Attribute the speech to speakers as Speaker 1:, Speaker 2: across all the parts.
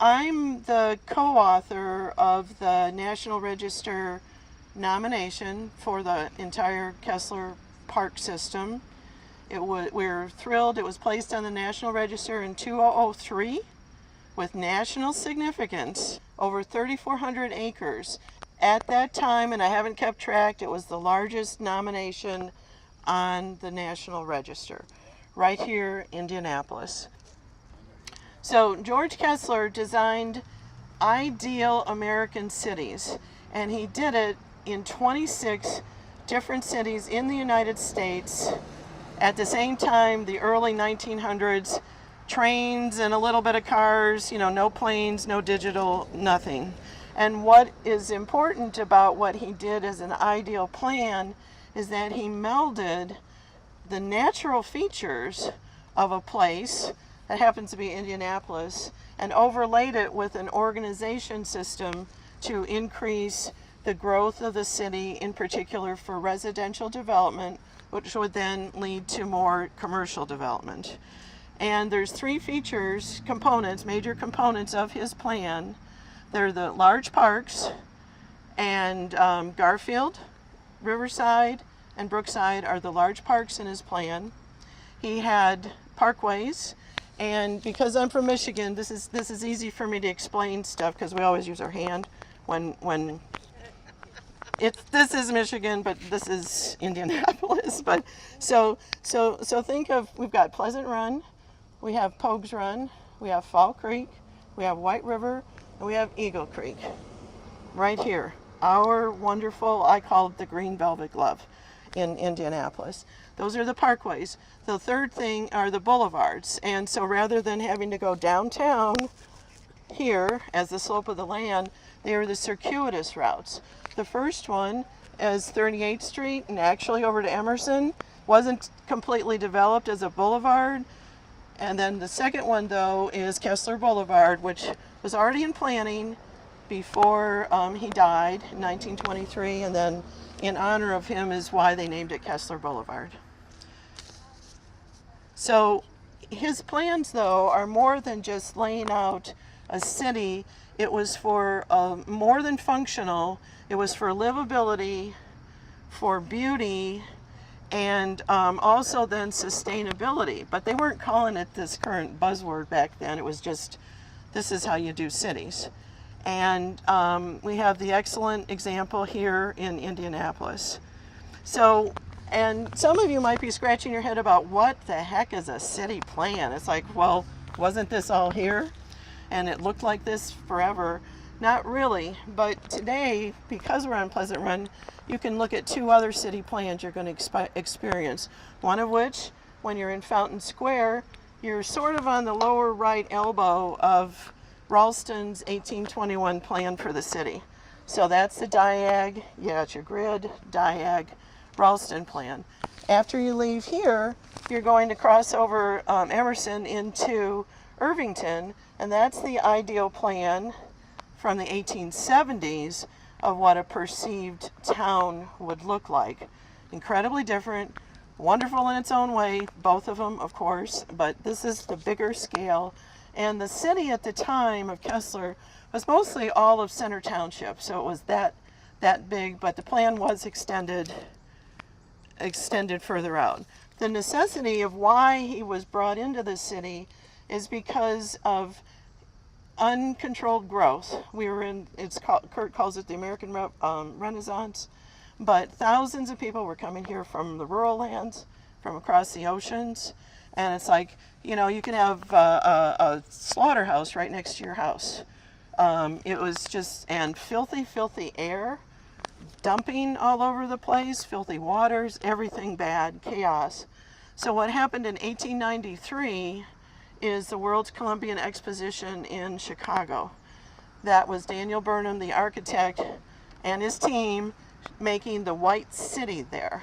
Speaker 1: I'm the co-author of the National Register nomination for the entire Kessler Park system. We're thrilled. It was placed on the National Register in 2003 with national significance, over 3,400 acres. At that time, and I haven't kept track, it was the largest nomination on the National Register, right here in Indianapolis. So George Kessler designed ideal American cities, and he did it in 26 different cities in the United States. At the same time, the early 1900s, trains and a little bit of cars, no planes, no digital, nothing. And what is important about what he did as an ideal plan is that he melded the natural features of a place that happens to be Indianapolis and overlaid it with an organization system to increase the growth of the city, in particular for residential development, which would then lead to more commercial development. And there's three major components of his plan. They're the large parks, and Garfield, Riverside, and Brookside are the large parks in his plan. He had parkways, and because I'm from Michigan, this is easy for me to explain stuff because we always use our hand when this is Michigan, but this is Indianapolis. But so think of, we've got Pleasant Run, we have Pogues Run, we have Fall Creek, we have White River, and we have Eagle Creek right here. Our wonderful, I call it the green velvet glove in Indianapolis. Those are the parkways. The third thing are the boulevards. And so rather than having to go downtown here as the slope of the land, they are the circuitous routes. The first one is 38th Street and actually over to Emerson. Wasn't completely developed as a boulevard. And then the second one, though, is Kessler Boulevard, which was already in planning before he died in 1923, and then in honor of him is why they named it Kessler Boulevard. So his plans, though, are more than just laying out a city. It was for more than functional. It was for livability, for beauty, and also then sustainability. But they weren't calling it this current buzzword back then. It was just, this is how you do cities. And we have the excellent example here in Indianapolis. So, and some of you might be scratching your head about what the heck is a city plan? It's like, well, wasn't this all here? And it looked like this forever. Not really, but today, because we're on Pleasant Run, you can look at two other city plans you're going to experience. One of which, when you're in Fountain Square, you're sort of on the lower right elbow of Ralston's 1821 plan for the city. So that's the diag, it's your grid, diag, Ralston plan. After you leave here, you're going to cross over Emerson into Irvington, and that's the ideal plan from the 1870s of what a perceived town would look like. Incredibly different, wonderful in its own way, both of them, of course, but this is the bigger scale. And the city at the time of Kessler was mostly all of Center Township, so it was that big, but the plan was extended further out. The necessity of why he was brought into the city is because of uncontrolled growth. We were in, Kurt calls it the American Renaissance, but thousands of people were coming here from the rural lands, from across the oceans, and it's like, you can have a slaughterhouse right next to your house. It was just, and filthy air, dumping all over the place, filthy waters, everything bad, chaos. So what happened in 1893 is the World's Columbian Exposition in Chicago. That was Daniel Burnham, the architect, and his team making the White City there,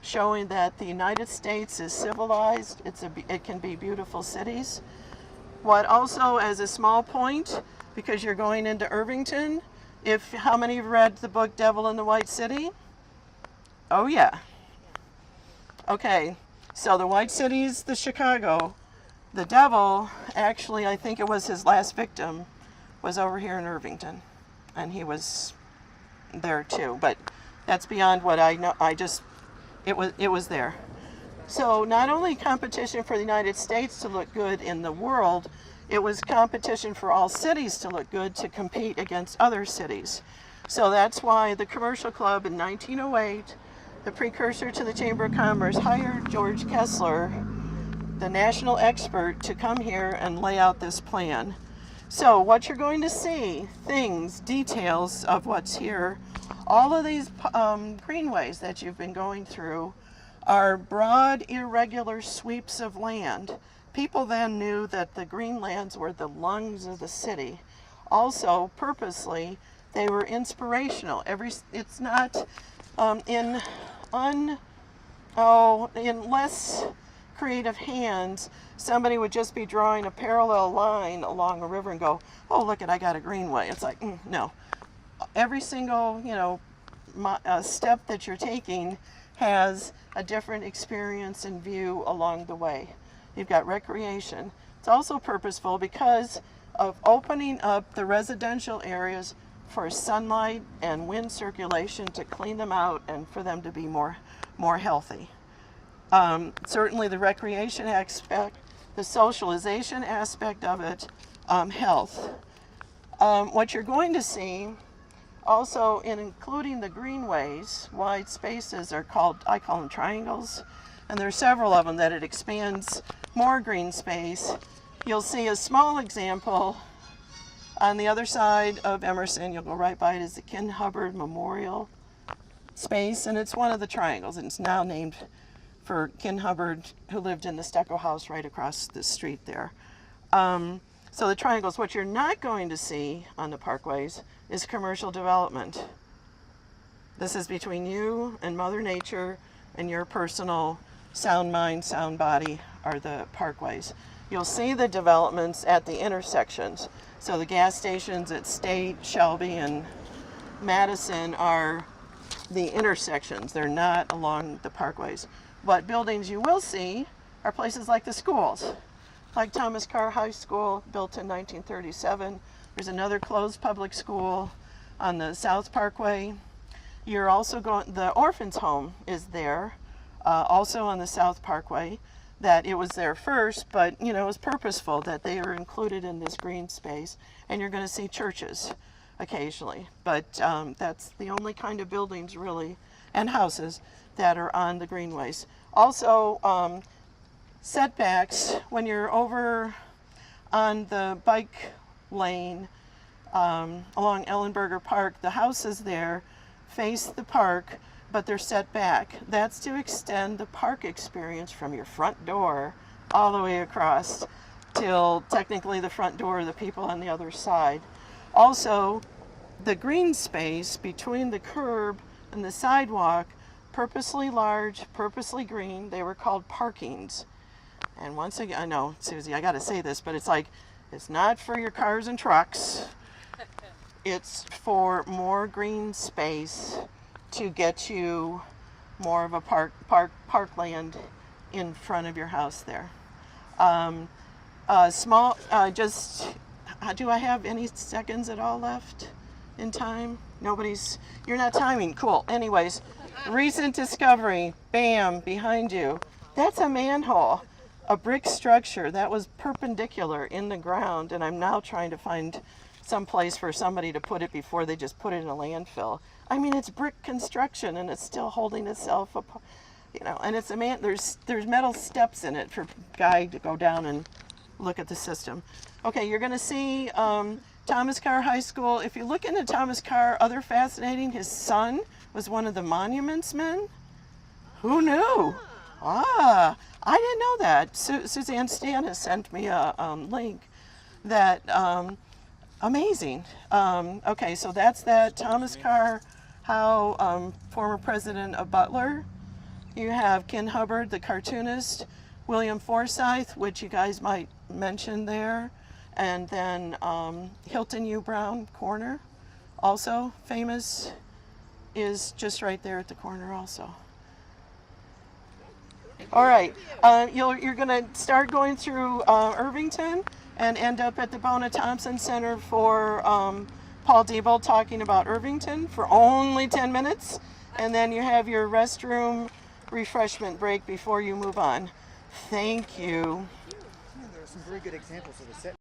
Speaker 1: showing that the United States is civilized, it can be beautiful cities. What also, as a small point, because you're going into Irvington, how many have read the book Devil in the White City? Oh yeah. Okay, so the White City's the Chicago. The devil, actually, I think it was his last victim, was over here in Irvington, and he was there too. But that's beyond what I know. It was there. So not only competition for the United States to look good in the world, it was competition for all cities to look good to compete against other cities. So that's why the Commercial Club in 1908, the precursor to the Chamber of Commerce, hired George Kessler, the national expert, to come here and lay out this plan. So what you're going to see, things, details of what's here, all of these greenways that you've been going through are broad, irregular sweeps of land. People then knew that the greenlands were the lungs of the city. Also, purposely, they were inspirational. It's not in less creative hands, somebody would just be drawing a parallel line along a river and go, oh, look it, I got a greenway. It's like, no. Every single, step that you're taking has a different experience and view along the way. You've got recreation. It's also purposeful because of opening up the residential areas for sunlight and wind circulation to clean them out and for them to be more healthy. Certainly the recreation aspect, the socialization aspect of it, health. What you're going to see also, in including the greenways, wide spaces are called, I call them triangles, and there are several of them that it expands more green space. You'll see a small example on the other side of Emerson. You'll go right by it, is the Ken Hubbard Memorial space, and it's one of the triangles, and it's now named for Ken Hubbard, who lived in the stucco house right across the street there. So the triangles, what you're not going to see on the parkways is commercial development. This is between you and Mother Nature and your personal sound mind, sound body are the parkways. You'll see the developments at the intersections. So the gas stations at State, Shelby, and Madison are the intersections. They're not along the parkways. But buildings you will see are places like the schools, like Thomas Carr High School, built in 1937. There's another closed public school on the South Parkway. You're also going, the orphans home is there, also on the South Parkway. That it was there first, but it was purposeful that they are included in this green space. And you're going to see churches occasionally, but that's the only kind of buildings really, and houses, that are on the greenways. Also, setbacks, when you're over on the bike lane along Ellenberger Park, the houses there face the park, but they're set back. That's to extend the park experience from your front door all the way across till technically the front door of the people on the other side. Also, the green space between the curb and the sidewalk, purposely large, purposely green, they were called parkings. And once again, I know, Susie, I gotta say this, but it's like, it's not for your cars and trucks. It's for more green space to get you more of a parkland in front of your house there. Do I have any seconds at all left in time? You're not timing, cool. Anyways, recent discovery, bam, behind you. That's a manhole, a brick structure that was perpendicular in the ground, and I'm now trying to find some place for somebody to put it before they just put it in a landfill. I mean, it's brick construction and it's still holding itself up, and it's there's metal steps in it for a guy to go down and look at the system. Okay, you're gonna see Thomas Carr High School. If you look into Thomas Carr, other fascinating, his son was one of the monuments men. Who knew? I didn't know that. Suzanne Stan has sent me a link that, amazing. Okay, so that's that. Thomas Carr, former president of Butler. You have Ken Hubbard, the cartoonist, William Forsythe, which you guys might mention there, and then Hilton U. Brown Corner, also famous, is just right there at the corner also. All right, you're going to start going through Irvington. and end up at the Bona Thompson Center for Paul Diebel talking about Irvington for only 10 minutes. And then you have your restroom refreshment break before you move on. Thank you.
Speaker 2: There are some very good examples of the set.